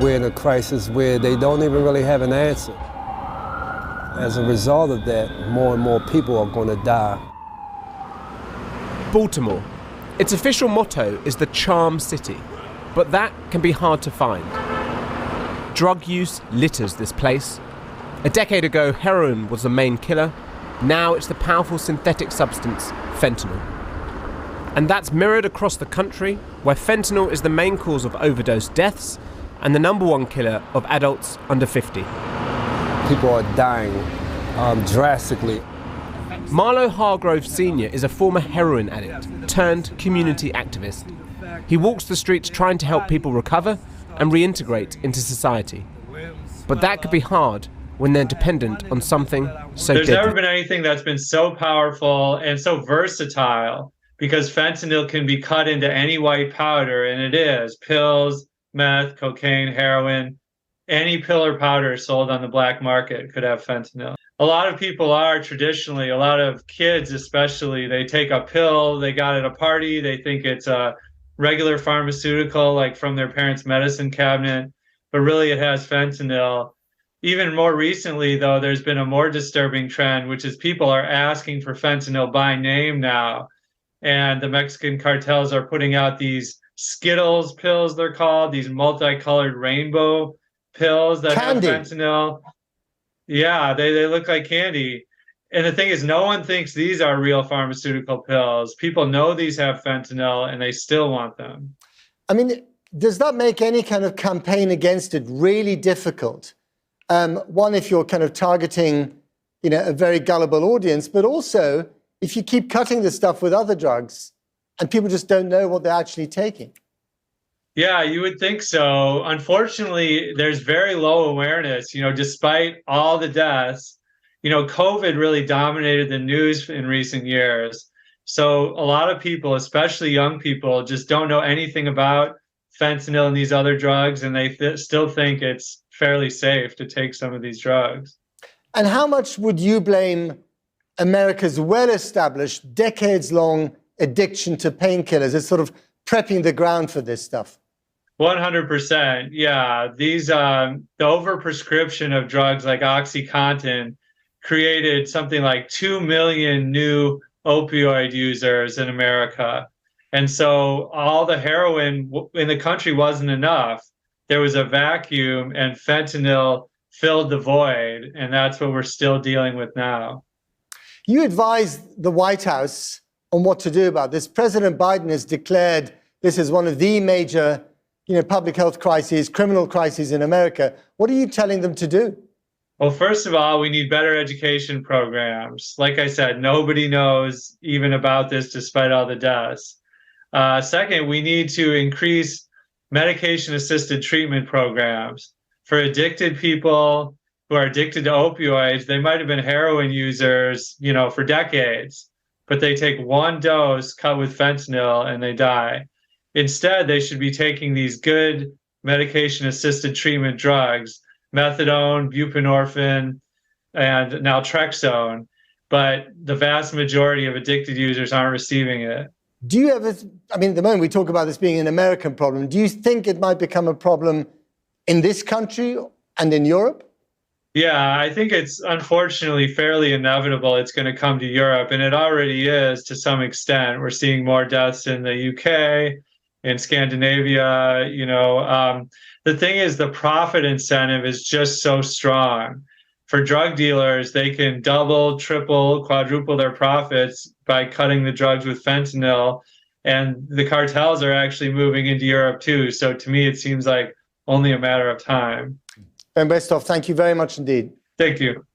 we're in a crisis where they don't even really have an answer. As a result of that, more and more people are going to die. Baltimore. Its official motto is the Charm City, but that can be hard to find. Drug use litters this place. A decade ago, heroin was the main killer. Now it's the powerful synthetic substance, fentanyl. And that's mirrored across the country, where fentanyl is the main cause of overdose deaths and the number one killer of adults under 50. People are dying drastically. Marlo Hargrove Sr. is a former heroin addict turned community activist. He walks the streets trying to help people recover and reintegrate into society. But that could be hard when they're dependent on something so There's deadly. never been anything that's been so powerful and so versatile, because fentanyl can be cut into any white powder, and it is. Pills, meth, cocaine, heroin, any pill or powder sold on the black market could have fentanyl. A lot of people are traditionally, a lot of kids especially, they take a pill, they got at a party, they think it's a regular pharmaceutical, like from their parents' medicine cabinet, but really it has fentanyl. Even more recently, though, there's been a more disturbing trend, which is people are asking for fentanyl by name now. And the Mexican cartels are putting out these Skittles pills, they're called, these multicolored rainbow pills that have fentanyl. Yeah, they look like candy. And the thing is, no one thinks these are real pharmaceutical pills. People know these have fentanyl and they still want them. I mean, does that make any kind of campaign against it really difficult? One, if you're kind of targeting, a very gullible audience, but also if you keep cutting this stuff with other drugs and people just don't know what they're actually taking. Yeah, you would think so. Unfortunately, there's very low awareness, despite all the deaths. COVID really dominated the news in recent years. So a lot of people, especially young people, just don't know anything about fentanyl and these other drugs, and they still think it's fairly safe to take some of these drugs. And how much would you blame America's well-established, decades-long addiction to painkillers as sort of prepping the ground for this stuff? 100%. Yeah. The overprescription of drugs like OxyContin created something like 2 million new opioid users in America. And so all the heroin in the country wasn't enough. There was a vacuum, and fentanyl filled the void. And that's what we're still dealing with now. You advised the White House on what to do about this. President Biden has declared this is one of the major, public health crises, criminal crises in America. What are you telling them to do? Well, first of all, we need better education programs. Like I said, nobody knows even about this despite all the deaths. Second, we need to increase medication-assisted treatment programs for addicted people who are addicted to opioids. They might have been heroin users, for decades, but they take one dose cut with fentanyl and they die. Instead, they should be taking these good medication-assisted treatment drugs, methadone, buprenorphine, and naltrexone, but the vast majority of addicted users aren't receiving it. Do you ever, at the moment we talk about this being an American problem, do you think it might become a problem in this country and in Europe? Yeah, I think it's unfortunately fairly inevitable it's going to come to Europe, and it already is to some extent. We're seeing more deaths in the UK, in Scandinavia. The thing is, the profit incentive is just so strong. For drug dealers, they can double, triple, quadruple their profits by cutting the drugs with fentanyl. And the cartels are actually moving into Europe too. So to me, it seems like only a matter of time. Ben Breslov, thank you very much indeed. Thank you.